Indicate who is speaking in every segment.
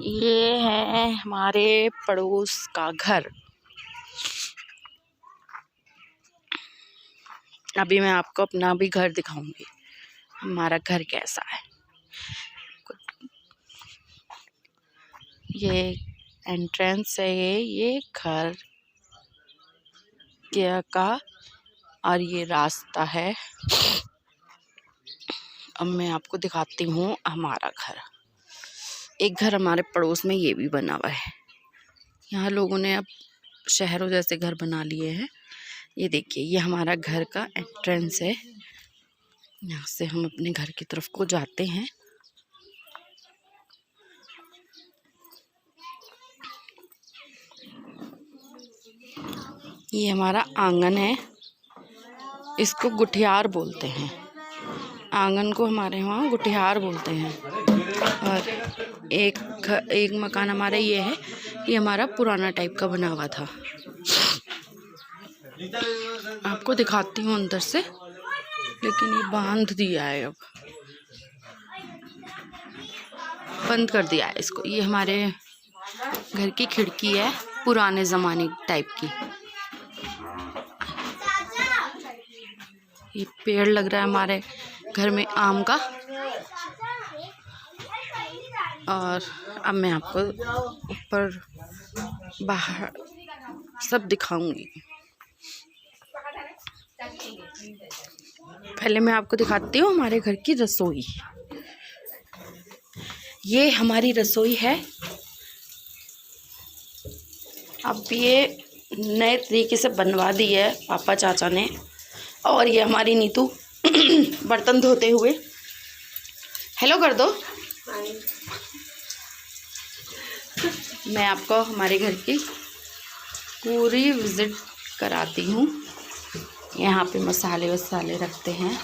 Speaker 1: ये है हमारे पड़ोस का घर। अभी मैं आपको अपना भी घर दिखाऊंगी, हमारा घर कैसा है। ये एंट्रेंस है, ये घर का, और ये रास्ता है। अब मैं आपको दिखाती हूँ हमारा घर। एक घर हमारे पड़ोस में ये भी बना हुआ है। यहाँ लोगों ने अब शहरों जैसे घर बना लिए हैं। ये देखिए, ये हमारा घर का एंट्रेंस है। यहाँ से हम अपने घर की तरफ को जाते हैं। ये हमारा आंगन है, इसको गुठियार बोलते हैं। आंगन को हमारे वहाँ गुठियार बोलते हैं। और एक मकान हमारा ये है, ये हमारा पुराना टाइप का बना हुआ था। आपको दिखाती हूँ अंदर से, लेकिन ये बांध दिया है, अब बंद कर दिया है इसको। ये हमारे घर की खिड़की है, पुराने ज़माने टाइप की। ये पेड़ लग रहा है हमारे घर में आम का। और अब मैं आपको ऊपर बाहर सब दिखाऊंगी। पहले मैं आपको दिखाती हूँ हमारे घर की रसोई। ये हमारी रसोई है। अब ये नए तरीके से बनवा दी है पापा चाचा ने। और ये हमारी नीतू बर्तन धोते हुए। हेलो कर दो। मैं आपको हमारे घर की पूरी विजिट कराती हूँ। यहाँ पे मसाले वसाले रखते हैं।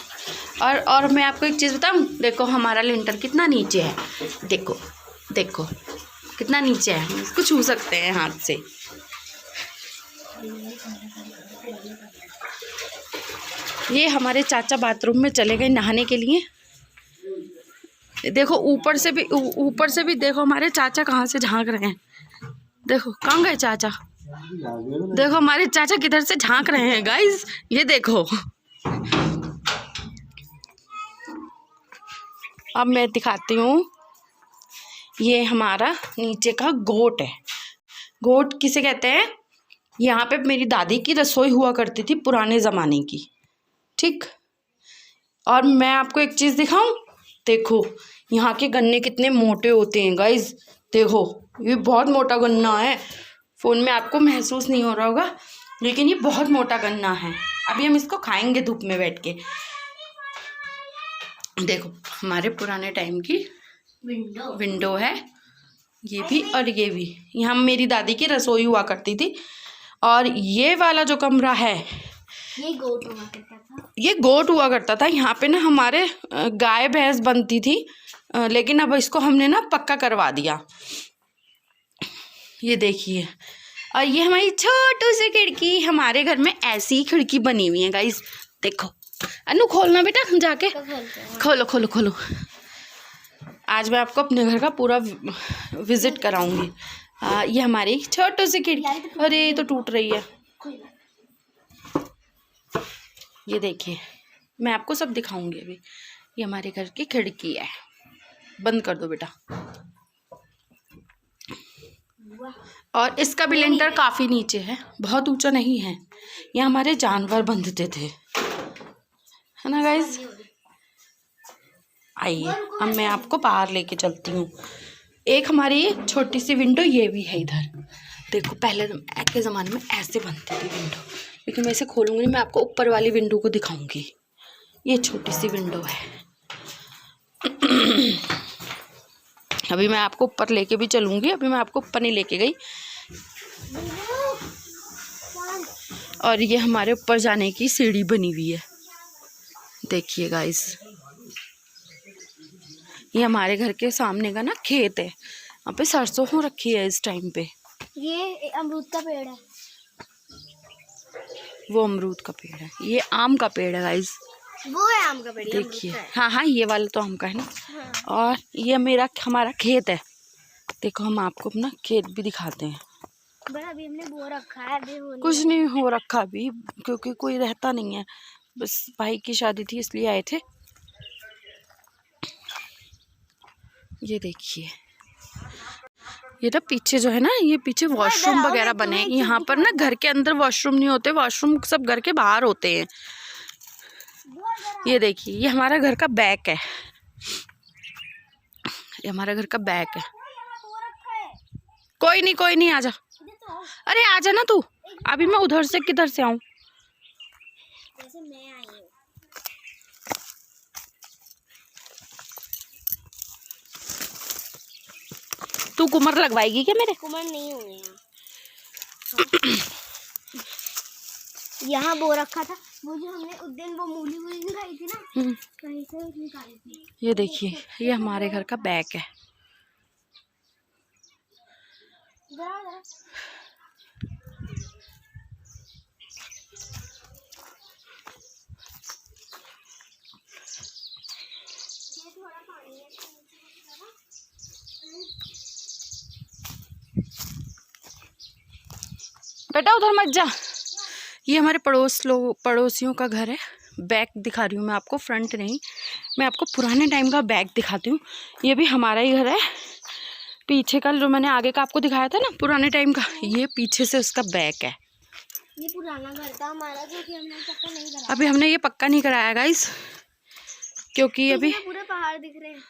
Speaker 1: और मैं आपको एक चीज़ बताऊँ, देखो हमारा लिंटर कितना नीचे है। देखो देखो कितना नीचे है, हम इसको छू सकते हैं हाथ से। ये हमारे चाचा बाथरूम में चले गए नहाने के लिए। देखो ऊपर से भी देखो हमारे चाचा कहाँ से झांक रहे हैं। देखो कहाँ गए चाचा, देखो हमारे चाचा किधर से झांक रहे हैं गाइस, ये देखो। अब मैं दिखाती हूँ, ये हमारा नीचे का गोट है। गोट किसे कहते हैं? यहाँ पे मेरी दादी की रसोई हुआ करती थी पुराने ज़माने की, ठीक। और मैं आपको एक चीज़ दिखाऊं, देखो यहाँ के गन्ने कितने मोटे होते हैं गाइस। देखो ये बहुत मोटा गन्ना है। फ़ोन में आपको महसूस नहीं हो रहा होगा, लेकिन ये बहुत मोटा गन्ना है। अभी हम इसको खाएंगे धूप में बैठ के। देखो हमारे पुराने टाइम की विंडो है ये भी, और ये भी। यहाँ मेरी दादी की रसोई हुआ करती थी। और ये वाला जो कमरा है,
Speaker 2: ये गोट हुआ करता था।
Speaker 1: ये गोट हुआ करता था। यहाँ पे ना हमारे गाय भैंस बनती थी, लेकिन अब इसको हमने ना पक्का करवा दिया। ये देखिए, और ये हमारी छोटी सी खिड़की। हमारे घर में ऐसी ही खिड़की बनी हुई है गाइस। देखो अनु, खोलना बेटा जाके, खोलो खोलो खोलो। आज मैं आपको अपने घर का पूरा विजिट कराऊंगी। ये हमारी छोटी सी खिड़की। अरे ये तो टूट रही है। ये देखिए, मैं आपको सब दिखाऊंगी अभी। ये हमारे घर की खिड़की है। बंद कर दो बेटा। और इसका भी लेंटर काफ़ी नीचे है, बहुत ऊंचा नहीं है। ये हमारे जानवर बंधते थे, है ना गाइस। आइए अब मैं आपको बाहर लेके चलती हूँ। एक हमारी छोटी सी विंडो ये भी है इधर। देखो पहले के ज़माने में ऐसे बनती थी विंडो, लेकिन मैं इसे खोलूँगी, मैं आपको ऊपर वाली विंडो को दिखाऊंगी। ये छोटी सी विंडो है। अभी मैं आपको ऊपर लेके भी चलूँगी। अभी मैं आपको ऊपर नहीं लेके गई। और ये हमारे ऊपर जाने की सीढ़ी बनी हुई है, देखिए गाइस। ये हमारे घर के सामने का ना खेत है, वहाँ पे सरसों हो रखी है इस टाइम पे।
Speaker 2: ये अमरूद का पेड़ है,
Speaker 1: वो अमरूद का पेड़ है। ये आम का पेड़ है गाइस,
Speaker 2: वो है आम का पेड़।
Speaker 1: देखिए, हाँ हाँ ये वाला तो आम का है ना। हाँ। और ये हमारा खेत है, देखो हम आपको अपना खेत भी दिखाते हैं।
Speaker 2: बट अभी हमने वो रखा है, अभी वो
Speaker 1: कुछ नहीं हो रखा अभी, क्योंकि कोई रहता नहीं है, बस भाई की शादी थी इसलिए आए थे। ये देखिए, ये ना पीछे जो है ना, ये पीछे वॉशरूम वगैरह बने हैं। यहाँ पर ना घर के अंदर वॉशरूम नहीं होते, वॉशरूम सब घर के बाहर होते हैं। ये देखिए, ये हमारा घर का बैक है, ये हमारा घर का बैक है। कोई नहीं आजा। अरे आजा ना तू, अभी मैं उधर से किधर से आऊं?
Speaker 2: जैसे मैं आई हूँ।
Speaker 1: तू कुमर लगवाएगी क्या मेरे?
Speaker 2: कुमार नहीं हुए यहाँ वो रखा था, वो जो हमने उस दिन वो मूली निकाली थी ना, कहीं से निकाली थी।
Speaker 1: ये देखिए, ये हमारे घर का बैक है। बेटा उधर मत जा। ये हमारे पड़ोसियों का घर है। बैक दिखा रही हूँ मैं आपको, फ्रंट नहीं। मैं आपको पुराने टाइम का बैक दिखाती हूँ। ये भी हमारा ही घर है। पीछे का जो मैंने आगे का आपको दिखाया था ना पुराने टाइम का, ये पीछे से उसका बैक है।
Speaker 2: ये पुराना घर था हमारा, जो कि हमने पक्का नहीं कराया।
Speaker 1: अभी हमने ये पक्का नहीं कराया गाइस, क्योंकि अभी
Speaker 2: पूरे पहाड़ दिख रहे हैं।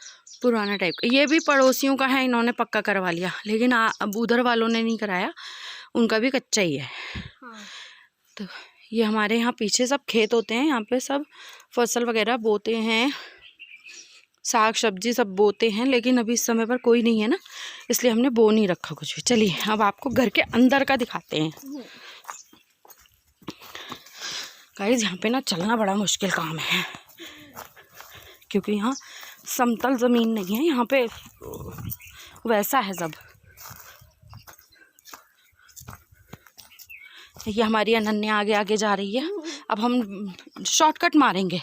Speaker 1: पुराना टाइप का। ये भी पड़ोसियों का है, इन्होंने पक्का करवा लिया, लेकिन अब उधर वालों ने नहीं कराया, उनका भी कच्चा ही है।
Speaker 2: हाँ।
Speaker 1: तो ये हमारे यहाँ पीछे सब खेत होते हैं, यहाँ पे सब फसल वगैरह बोते हैं, साग सब्जी सब बोते हैं, लेकिन अभी इस समय पर कोई नहीं है ना, इसलिए हमने बो नहीं रखा कुछ भी। चलिए अब आपको घर के अंदर का दिखाते हैं। गाइस यहाँ पे ना चलना बड़ा मुश्किल काम है, क्योंकि यहाँ समतल ज़मीन नहीं है, यहाँ पे वैसा है सब। ये हमारी अनन्या आगे आगे जा रही है। अब हम शॉर्टकट मारेंगे,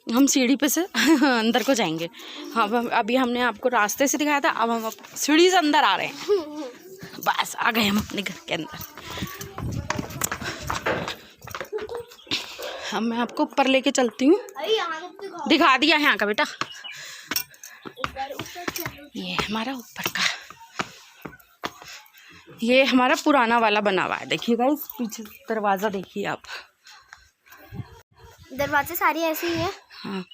Speaker 1: हम सीढ़ी पे से अंदर को जाएंगे। हाँ, अभी हमने आपको रास्ते से दिखाया था, अब हम सीढ़ी से अंदर आ रहे हैं। बस आ गए हम अपने घर के अंदर। अब मैं आपको ऊपर लेके चलती हूँ। दिखा दिया है यहाँ का बेटा, ये हमारा ऊपर का, ये हमारा पुराना वाला बना हुआ है। देखिए गाइस, पीछे दरवाज़ा देखिए आप,
Speaker 2: दरवाजे सारी ऐसी ही है।
Speaker 1: हाँ,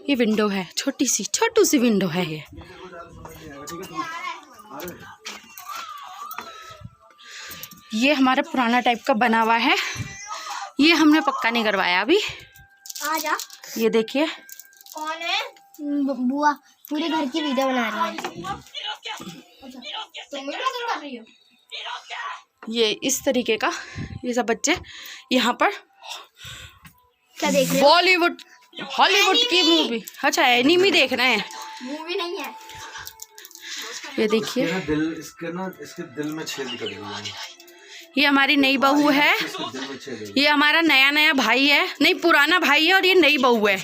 Speaker 1: ये विंडो है, छोटी सी विंडो है ये। ये हमारा पुराना टाइप का बना हुआ है, ये हमने पक्का नहीं करवाया अभी।
Speaker 2: आजा।
Speaker 1: ये देखिए,
Speaker 2: कौन है? बुआ पूरे घर की वीडियो बना रही है।
Speaker 1: ये इस तरीके का, ये सब बच्चे यहाँ पर
Speaker 2: क्या देख रहे हो?
Speaker 1: बॉलीवुड हॉलीवुड की मूवी, अच्छा एनिमी देख रहे हैं।
Speaker 2: मूवी नहीं है।
Speaker 1: ये देखिए,
Speaker 3: इसके दिल में छेद निकल गई है।
Speaker 1: ये हमारी नई बहू है, ये हमारा नया भाई है, नहीं पुराना भाई है, और ये नई बहू है।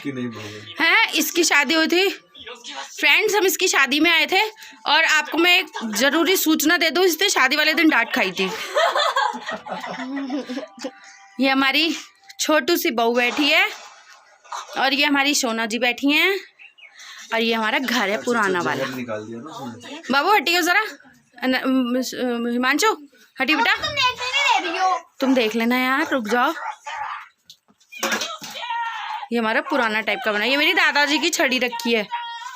Speaker 1: इसकी शादी हुई थी फ्रेंड्स, हम इसकी शादी में आए थे, और आपको मैं एक जरूरी सूचना दे दूं, इसने शादी वाले दिन डांट खाई थी। ये हमारी छोटू सी बहू बैठी है, और ये हमारी सोना जी बैठी हैं, और ये हमारा घर है पुराना वाला। बाबू हटियो जरा, हिमांशु हटी बेटा, तुम देख लेना यार, रुक जाओ। ये हमारा पुराना टाइप का बना, ये मेरी दादाजी की छड़ी रखी है।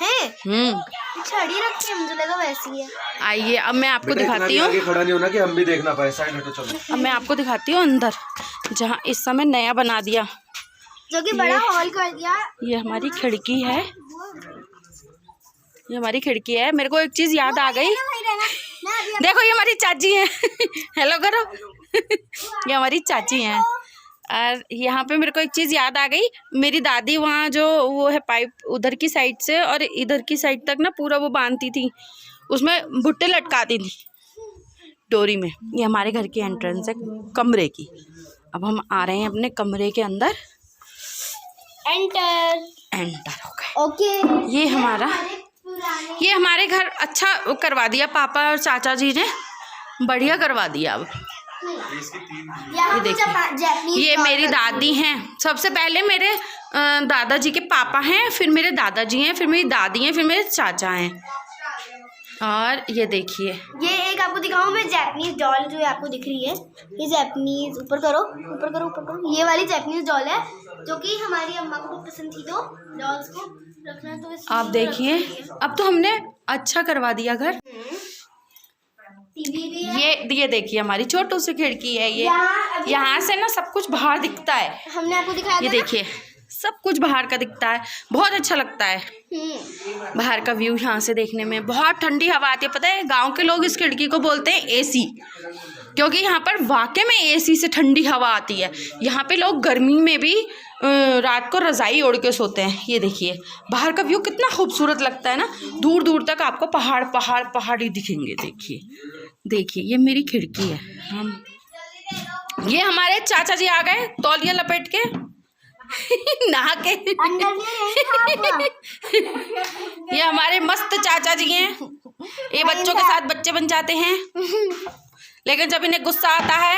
Speaker 2: छड़ी रखी है, मुझे लगा वैसी है।
Speaker 1: आइए अब मैं आपको दिखाती हूँ,
Speaker 3: खड़ा नहीं होना कि हम भी देखना पाए, साइड हटो चलो।
Speaker 1: अब मैं आपको दिखाती हूँ अंदर, जहाँ इस समय नया बना दिया,
Speaker 2: जो कि बड़ा हॉल कर दिया।
Speaker 1: ये हमारी खिड़की है, ये हमारी खिड़की है। मेरे को एक चीज याद आ गई, देखो ये हमारी चाची है। हेलो करो। ये हमारी चाची हैं, और यहाँ पे मेरे को एक चीज़ याद आ गई। मेरी दादी वहाँ जो वो है पाइप, उधर की साइड से और इधर की साइड तक ना पूरा वो बांधती थी, उसमें भुट्टे लटकाती थी डोरी में। ये हमारे घर की एंट्रेंस है कमरे की। अब हम आ रहे हैं अपने कमरे के अंदर।
Speaker 2: एंटर
Speaker 1: हो गए।
Speaker 2: ओके।
Speaker 1: ये हमारा ये हमारे घर अच्छा करवा दिया पापा और चाचा जी ने, बढ़िया करवा दिया। अब ये देखिए, ये मेरी दादी हैं। सबसे पहले मेरे दादाजी के पापा हैं, फिर मेरे दादाजी हैं, फिर मेरी दादी हैं, फिर मेरे चाचा हैं। और ये देखिए,
Speaker 2: ये एक आपको दिखाऊं मैं, जैपनीज डॉल जो आपको दिख रही है, ये जैपनीज, ऊपर करो ऊपर करो ऊपर करो, ये वाली जैपनीज डॉल है जो कि हमारी अम्मा को बहुत पसंद थी, तो डॉल्स को रखना तो
Speaker 1: आप देखिए, अब तो हमने अच्छा करवा दिया घर।
Speaker 2: टीवी भी है।
Speaker 1: ये देखिए, हमारी छोटू सी खिड़की है। ये यहाँ से ना सब कुछ बाहर दिखता है।
Speaker 2: हमने आपको दिखाया
Speaker 1: ये देखिए, सब कुछ बाहर का दिखता है, बहुत अच्छा लगता है बाहर का व्यू यहाँ से देखने में। बहुत ठंडी हवा आती है। पता है, गांव के लोग इस खिड़की को बोलते हैं एसी, क्योंकि यहाँ पर वाकई में एसी से ठंडी हवा आती है। यहाँ पे लोग गर्मी में भी रात को रज़ाई ओढ़ के सोते हैं। ये देखिए, बाहर का व्यू कितना खूबसूरत लगता है ना। दूर दूर तक आपको पहाड़ पहाड़ पहाड़ ही दिखेंगे। देखिए देखिए, ये मेरी खिड़की है। ये हमारे चाचा जी आ गए तौलिया लपेट के नहा के। ये हमारे मस्त चाचा जी हैं। ये बच्चों के साथ बच्चे बन जाते हैं, लेकिन जब इन्हें गुस्सा आता है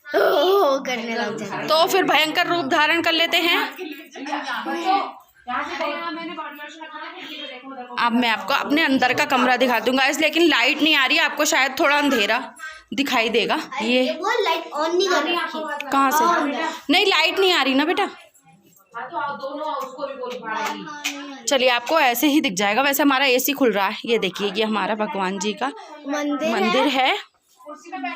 Speaker 2: करने लग जाते हैं,
Speaker 1: तो फिर भयंकर रूप धारण कर लेते हैं। अब मैं आपको अपने अंदर का कमरा दिखा दूंगा, लेकिन लाइट नहीं आ रही है, आपको शायद थोड़ा अंधेरा दिखाई देगा। ये
Speaker 2: वो लाइट ऑन नहीं कर रही।
Speaker 1: कहाँ से? नहीं, लाइट नहीं आ रही ना बेटा। चलिए, आपको ऐसे ही दिख जाएगा। वैसे हमारा एसी खुल रहा है। ये देखिए, ये हमारा भगवान जी का मंदिर है।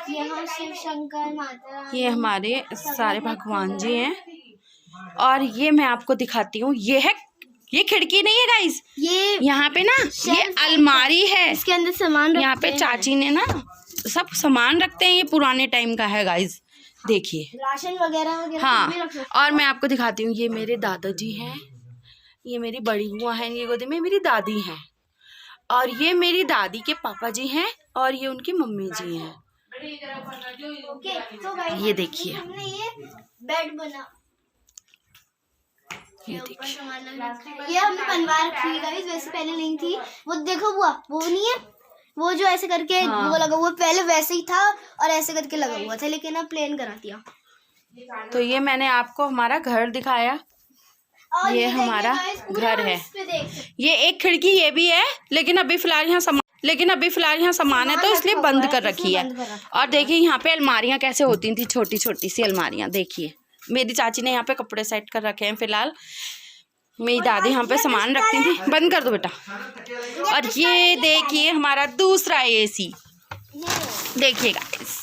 Speaker 2: यहाँ शिव शंकर माता,
Speaker 1: ये हमारे सारे भगवान जी हैं। और ये मैं आपको दिखाती हूँ, ये खिड़की नहीं है गाइस,
Speaker 2: ये
Speaker 1: यहाँ पे ना ये अलमारी है,
Speaker 2: इसके अंदर सामान
Speaker 1: यहाँ पे चाची ने ना सब सामान रखते हैं। ये पुराने टाइम का है गाइस, देखिए,
Speaker 2: राशन वगैरह भी
Speaker 1: हाँ।
Speaker 2: रख सकते हैं।
Speaker 1: और मैं आपको दिखाती हूँ, ये मेरे दादाजी हैं, ये मेरी बड़ी बुआ है, ये गोदी में मेरी दादी हैं, और ये मेरी दादी के पापा जी हैं, और ये उनकी मम्मी जी हैं।
Speaker 2: ओके, तो गाइस,
Speaker 1: ये देखिए,
Speaker 2: हमने ये बेड बना,
Speaker 1: ये देखिए,
Speaker 2: ये हमने बनवा रखी है गाइस, वैसे पहले नहीं थी। वो देखो वो नहीं है, वो जो ऐसे करके
Speaker 1: हाँ।
Speaker 2: वो लगा हुआ, पहले वैसे ही था और ऐसे करके लगा हुआ था, लेकिन अब प्लेन करा दिया।
Speaker 1: तो ये मैंने आपको हमारा घर दिखाया।
Speaker 2: और
Speaker 1: ये हमारा घर है। ये एक खिड़की ये भी है, लेकिन अभी फिलहाल यहाँ सामान है, तो इसलिए बंद कर रखी है। और देखिए, यहाँ पे अलमारियाँ कैसे होती थी, छोटी छोटी सी अलमारियाँ। देखिए, मेरी चाची ने यहाँ पे कपड़े सेट कर रखे हैं फिलहाल। मेरी दादी यहाँ पे सामान रखती थी। बंद कर दो बेटा। और ये देखिए, हमारा दूसरा एसी। देखिएगा,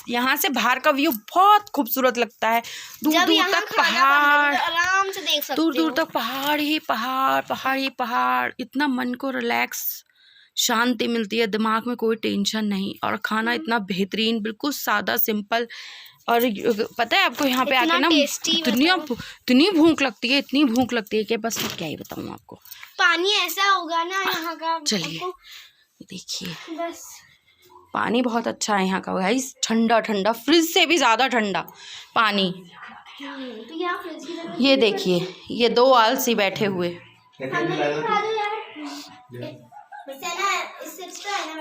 Speaker 1: यहाँ से बाहर का व्यू बहुत खूबसूरत लगता है। दूर दूर तक पहाड़,
Speaker 2: आराम से देख सकते हो।
Speaker 1: दूर दूर तक पहाड़ ही पहाड़, पहाड़ ही पहाड़। इतना मन को रिलैक्स, शांति मिलती है, दिमाग में कोई टेंशन नहीं। और खाना इतना बेहतरीन, बिल्कुल सादा सिंपल। और पता है आपको, यहाँ पे आके ना इतनी भूख लगती है, इतनी भूख लगती है कि बस मैं क्या ही बताऊँ आपको।
Speaker 2: पानी ऐसा होगा ना यहाँ का,
Speaker 1: चलिए देखिए,
Speaker 2: बस
Speaker 1: पानी बहुत अच्छा है यहाँ का गाइस, ठंडा ठंडा, फ्रिज से भी ज़्यादा ठंडा पानी।
Speaker 2: तो यहाँ फ्रिज की जगह
Speaker 1: ये देखिए, ये दो आलसी बैठे हुए,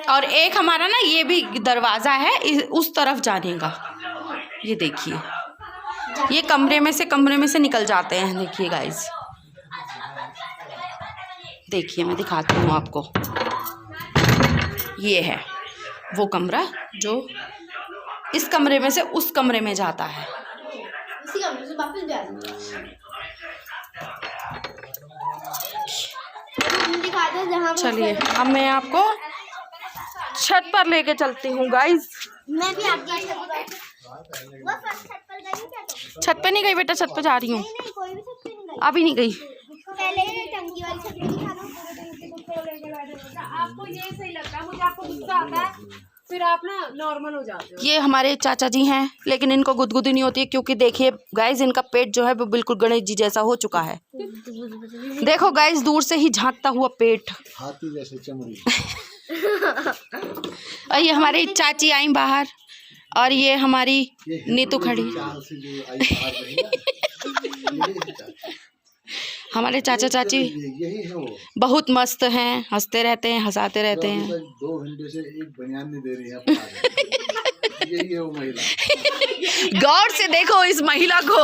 Speaker 1: और एक हमारा ना ये भी दरवाज़ा है उस तरफ जाने का। ये देखिए, ये कमरे में से निकल जाते हैं। देखिए गाइस, देखिए मैं दिखाती हूँ आपको। ये है वो कमरा जो इस कमरे में से उस कमरे में जाता है।
Speaker 2: इसी कमरे से वापस भी आ जाएंगे।
Speaker 1: चलिए, अब मैं आपको छत पर लेके चलती हूँ गाइस।
Speaker 2: मैं भी आपके
Speaker 1: छत पे नहीं गई बेटा, छत पे जा रही हूँ।
Speaker 2: कोई भी छत पे नहीं गई,
Speaker 1: अभी नहीं गई।
Speaker 2: पहले टंकी वाली छत पे दिखाना।
Speaker 4: आपको ये सही लगता है, मुझे आपको गुस्सा आता है, फिर आप ना नॉर्मल हो जाते हो।
Speaker 1: ये हमारे चाचा जी हैं, लेकिन इनको गुदगुदी नहीं होती है, क्योंकि देखिए गाइस, इनका पेट जो है वो बिल्कुल गणेश जी जैसा हो चुका है। देखो गाइस, दूर से ही झांकता हुआ पेट,
Speaker 3: हाथी जैसे चमड़ी।
Speaker 1: और ये हमारी चाची आई बाहर, और ये हमारी नीतू खड़ी। हमारे चाचा चाची
Speaker 5: यही है वो।
Speaker 1: बहुत मस्त हैं, हंसते रहते हैं, हंसाते रहते
Speaker 5: जो
Speaker 1: हैं।
Speaker 5: अभी तक 2 घंटे से एक बनियान नहीं दे रही है अपना हाथ। यही है वो महिला।
Speaker 1: गौर से देखो इस महिला को।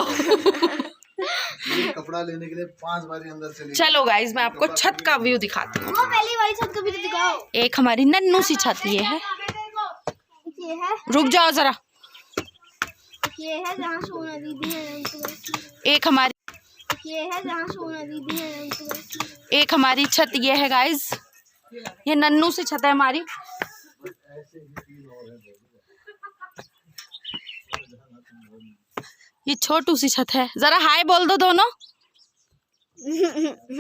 Speaker 5: ये कपड़ा लेने के लिए 5 बारी अंदर चली गई।
Speaker 1: चलो गाइज मैं आपको छत का व्यू दिखाती हूँ।
Speaker 2: वो पहली वाली छत को भी तो दिखाओ।
Speaker 1: एक हमारी नन्नू सी छत ये है।
Speaker 2: ये है,
Speaker 1: रुक जाओ जरा।
Speaker 2: ये है जहाँ सोना दीदी है।
Speaker 1: एक हमारी
Speaker 2: ये है जहाँ सोना दीदी है।
Speaker 1: एक हमारी छत ये है गाइज। ये नन्नू सी छत है हमारी। ये छोटू सी छत है। जरा हाय बोल दो दोनों।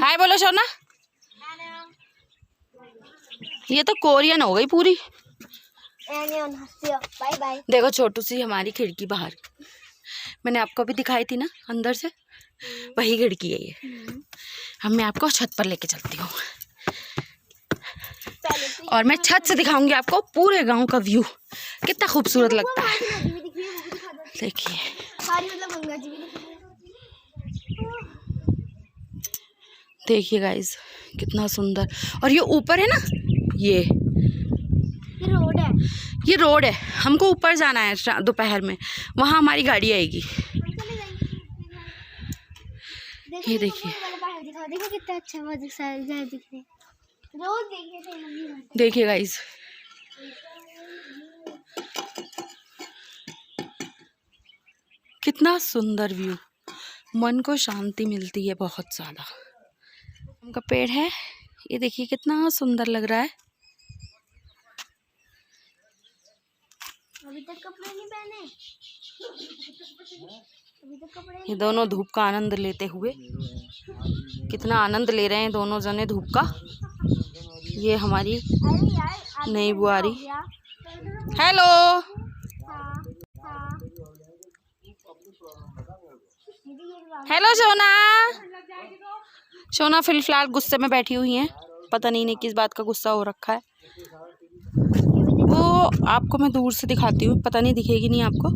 Speaker 1: हाय बोलो सोना। ये तो कोरियन हो गई पूरी।
Speaker 2: Bye bye.
Speaker 1: देखो छोटू सी हमारी खिड़की बाहर। मैंने आपको भी दिखाई थी ना अंदर से, वही खिड़की है ये। अब मैं आपको छत पर लेके चलती हूँ और मैं छत से दिखाऊंगी आपको पूरे गांव का व्यू। कितना खूबसूरत लगता है। देखिए
Speaker 2: मतलब गंगा जी भी दिख रही है।
Speaker 1: देखिए गाइस कितना सुंदर। और ये ऊपर है ना, ये
Speaker 2: रोड है।
Speaker 1: ये रोड है। हमको ऊपर जाना है दोपहर में, वहाँ हमारी गाड़ी आएगी। ये देखिए
Speaker 2: देखो कितना अच्छा दिख रहा है। रोज देखे थे मम्मी।
Speaker 1: देखिए गाइस कितना सुंदर व्यू। मन को शांति मिलती है बहुत ज़्यादा। आम का पेड़ है, ये देखिए कितना सुंदर लग रहा है।
Speaker 2: अभी तक कपड़े नहीं पहने। अभी तक कपड़े।
Speaker 1: ये दोनों धूप का आनंद लेते हुए, कितना आनंद ले रहे हैं दोनों जने धूप का। ये हमारी
Speaker 2: अरे यार
Speaker 1: नई बुआरी।
Speaker 2: हाँ,
Speaker 1: हेलो
Speaker 2: हाँ।
Speaker 1: हेलो सोना। सोना फिलहाल गुस्से में बैठी हुई हैं, पता नहीं किस बात का गुस्सा हो रखा है। वो आपको मैं दूर से दिखाती हूँ, पता नहीं दिखेगी नहीं आपको।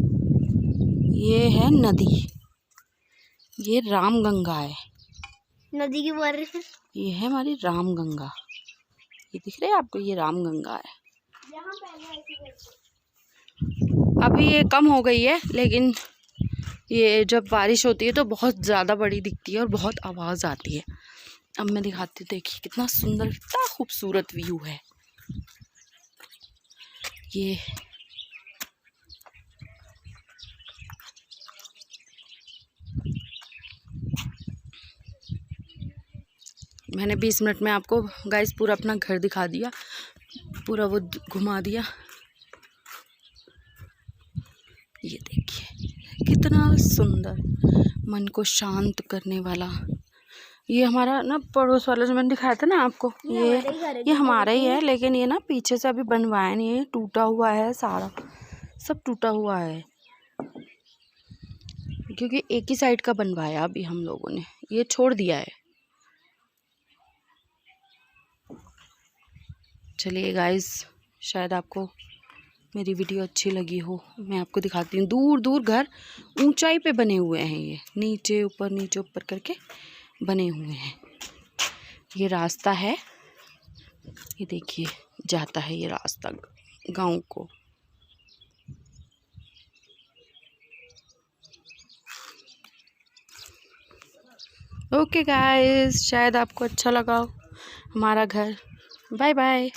Speaker 1: ये है नदी, ये रामगंगा है।
Speaker 2: नदी की बार
Speaker 1: ये है हमारी रामगंगा। ये दिख रहा है आपको, ये रामगंगा है। अभी ये कम हो गई है, लेकिन ये जब बारिश होती है तो बहुत ज़्यादा बड़ी दिखती है और बहुत आवाज़ आती है। अब मैं दिखाती हूँ, देखिए कितना सुंदर, कितना खूबसूरत व्यू है ये। मैंने 20 मिनट में आपको गाइस पूरा अपना घर दिखा दिया, पूरा वो घुमा दिया। ये देखिए कितना सुंदर, मन को शांत करने वाला। ये हमारा ना पड़ोस वाला जो मैंने दिखाया था ना आपको, ये हमारा ही है, लेकिन ये ना पीछे से अभी बनवाया नहीं है, टूटा हुआ है, सारा सब टूटा हुआ है, क्योंकि एक ही साइड का बनवाया अभी हम लोगों ने, ये छोड़ दिया है। चलिए गाइस, शायद आपको मेरी वीडियो अच्छी लगी हो। मैं आपको दिखाती हूँ, दूर दूर घर ऊंचाई पे बने हुए हैं, ये नीचे ऊपर करके बने हुए हैं। ये रास्ता है, ये देखिए जाता है ये रास्ता गांव को। ओके गाइस, शायद आपको अच्छा लगा हो हमारा घर। Bye bye.